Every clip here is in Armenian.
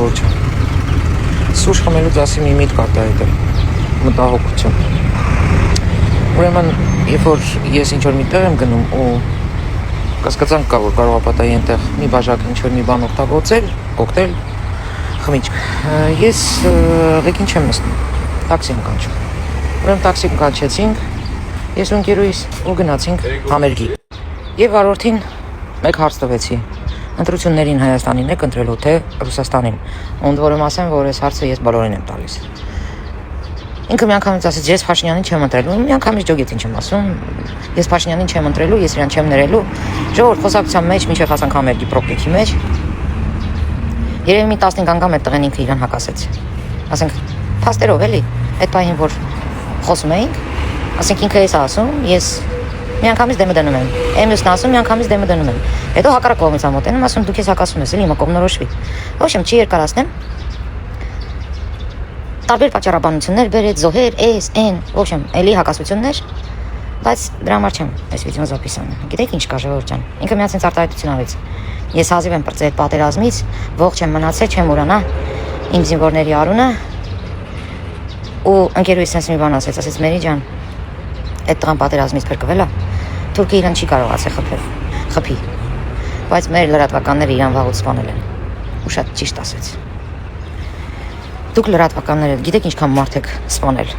ժողովուրդ ջան։ Սուրճ խմելուց ասի մի միտք արտահայտել, մտահոգություն։ Ուրեմն, երբ որ ես ինչ-որ մի տեղ եմ գնում ու կասկածանք կա, որ կարող է պատահի այնտեղ մի բաժակ ինչ-որ մի բան օգտագործել, կոկտեյլ, խմիչք, ես ղեկին չեմ նստում, տաքսի եմ կանչում։ Ուրեմն տաքսի կանչեցինք, ես ու ընկերուհիս ու գնացինք համերգի։ Եվ վարորդին մեկ հարց տվեցի. ընտրություններին Հայաստանին եք ընտրելու, թե Ռուսաստանին։ Ընդ որում ասեմ, որ այս հարցը ես բոլորին եմ տալիս։ Ինքը միանգամից ասեց, ես Փաշինյանին չեմ ընտրելու, միանգամից ջոգեց ինչ եմ ասում, ես Փաշինյանին չեմ ընտրելու, ես իրան չեմ ներելու։ Ժողովուրդ խոսակցության մեջ մինչև հասանք համերգի պրոկտեքի մեջ։ Երևի մի 15 անգամ այդ տղեն ինքը իրան հակասեց։ Ասենք, փաստերով էլի, այդ պահին որ խոսում էինք, ասենք ինքը էս ասում, ես միանգամից դեմը դնում եմ։ Էմուսն ասում, միանգամից դեմը դնում եմ։ Հետո հակառակ կողմից ամոթենում, ասում դու քեզ հակասում ես, էլի հիմա կողմնորոշվի։ Ոչմ չի երկարացնեմ։ Տարբեր պատճառաբանություններ բերեց, զոհեր, էս, են, ոչմ, էլի հակասություններ, բայց դրա համար չեմ այս վիդեոն զապիսանում։ Գիտեք ինչ կա ժողովուրդ ջան։ Ինքը միացած արտահայտություն արեց։ Ես հազիվ եմ պրծել պատերազմից, ողջ եմ մնացել, չեմ ուրանա իմ զինվորների արունը։ Ու ընկերուհիս sense մի բան ասեց, Մերի ջան, այդ տղան պատերազմից փրկվել է, թուրքը իրան չի կարողացել խփի, բայց մեր լրատվականները իրան վաղուց սպանել են, ու շատ ճիշտ ասեց։ Դուք լրատվականները գիտեք ինչքան մարդ եք սպանել,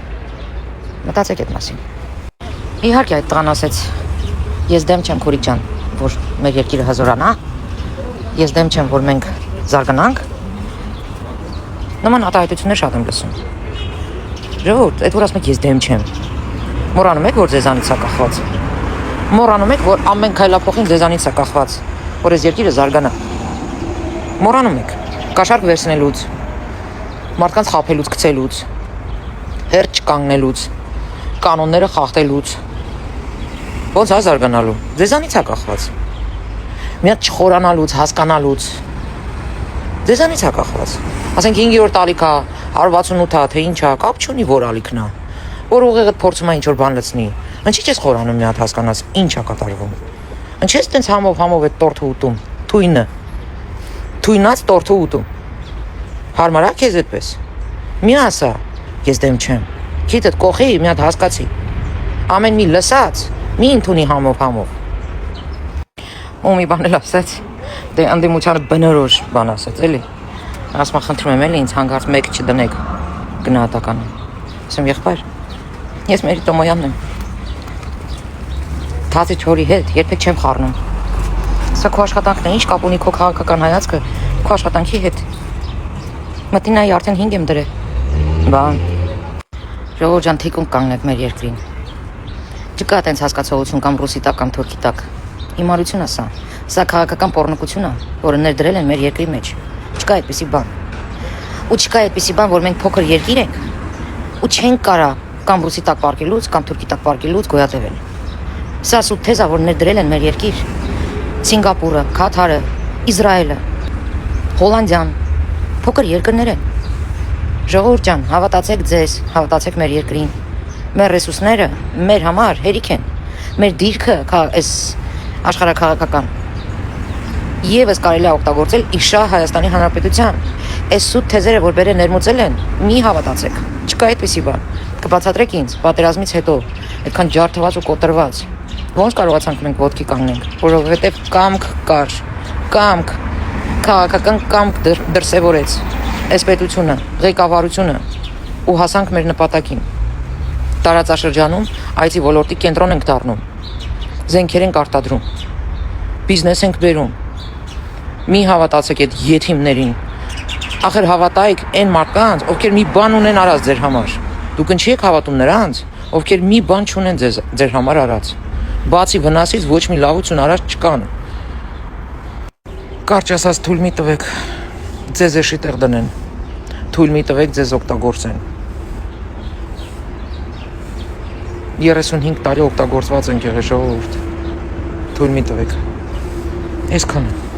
մտածեք այդ մասին։ Իհարկե այդ տղան ասեց, ես դեմ չեմ քուրիկ ջան, որ մեր երկիրը հզորանա, ես դեմ չեմ, որ մենք զարգանանք, նման արտահայտություններ շատ եմ լսում։ Ժողովուրդ, այդ որ ասում եք ես դեմ չեմ, մոռանում եք, որ ձեզանից է կախված։ Մոռանում եք, որ ամեն քայլափոխին ձեզանից է կախված, որ այս երկիրը զարգանա։ Մոռանում եք, կաշառք վերցնելուց, մարդկանց խաբելուց, գցելուց, հերթ չկանգնելուց, կանոնները խախտելուց։ Ոնց է զարգանալու։ Ձեզանից է կախված։ Մի հատ չխորանալուց, հասկանալուց։ Ձեզանից է կախված։ Ասենք 5-րդ ալիքա, 168-ա, թե ինչա, կապ չունի որ ալիքն է։ Որ ուղեղդ փորձում է ինչ-որ բան լցնի։ Ինչի՞ չես խորանում մի հատ հասկանաս ինչ է կատարվում։ Ինչի՞ ես տենց համով այդ տորթը ուտում։ Թույնը։ Թույնած տորթը ուտում։ Հարմար է քեզ այդպես։ Մի ասա, ես դեմ չեմ։ Քիթդ կողի, մի հատ հասկացի։ Ամեն մի լսած, մի ընդունի համով։ Ու մի բան էլ ասեց, դե անդիմությանը բնորոշ բան ասեց, էլի։ Ասում խնդրում եմ էլի ինձ հանգարց մեկ չդնեք գնահատականը։ Ասում եղբայր, ես Մերի Տոմոյանն եմ։ Թացի չորի հետ երբեք չեմ խառնում։ Սա քո աշխատանքն է, ինչ կապ ունի քո քաղաքական հայացքը քո աշխատանքի հետ։ Մտինայի արդեն 5 եմ դրել։ Բան։ Ժողովուրդ ջան, թիկուն կանգնեք մեր երկրին։ Չկա տենց հասկացողություն կամ ռուսի տակ կամ թուրքի տակ։ Հիմարություն է սա։ Սա քաղաքական պոռնկություն է, որը ներդրել են մեր երկրի մեջ։ Չկա այդպիսի բան։ Ու չկա այդպիսի բան, որ մենք փոքր երկիր ենք ու չենք կարա կամ ռուսի տակ պարկելուց կամ թուրքի տակ պարկելուց գոյատևել։ Սա սուտ թեզ է, որ ներդրել են մեր երկիր։ Սինգապուրը, Քաթարը, Իսրայելը, Հոլանդիան, փոքր երկրներ են։ Ժողովուրդ ջան, հավատացեք ձեզ, հավատացեք մեր երկրին։ Մեր ռեսուրսները մեր համար հերիք են։ Մեր դիրքը այս աշխարհաքաղաքական Եվս կարելի է օգտագործել իշա Հայաստանի Հանրապետության։ Այս սուտ թեզերը, որ բերեն ներմուծել են, մի հավատացեք։ Չկա այդպիսի բան։ Կբացատրեք ինձ, պատերազմից հետո, այդքան ջարդված ու կոտրված։ Ոնց կարողացանք մենք ոտքի կանգնենք, որովհետև կամք կար, կամք, քաղաքական կամք դրսևորեց այս պետությունը, ղեկավարությունը ու հասանք մեր նպատակին։ Տարածաշրջանում այցի ոլորտի կենտրոն ենք դառնում։ Զենքեր ենք արտադրում։ Բիզնես ենք բերում։ Մի հավատացեք այդ եթիմներին։ Ախր հավատայիք այն մարդկանց, ովքեր մի բան ունեն արած ձեր համար։ Դուք ինչի եք հավատում նրանց, ովքեր մի բան չունեն ձեր համար արած։ Բացի վնասից ոչ մի լավություն արած չկան։ Կարճ ասած թույլ մի տվեք, ձեզ էշի տեղ դնեն։ Թույլ մի տվեք, ձեզ օգտագործեն։ 35 տարի օգտագործված ենք եղել ժողովուրդ։ Թույլ մի տվեք։ Այսքանը։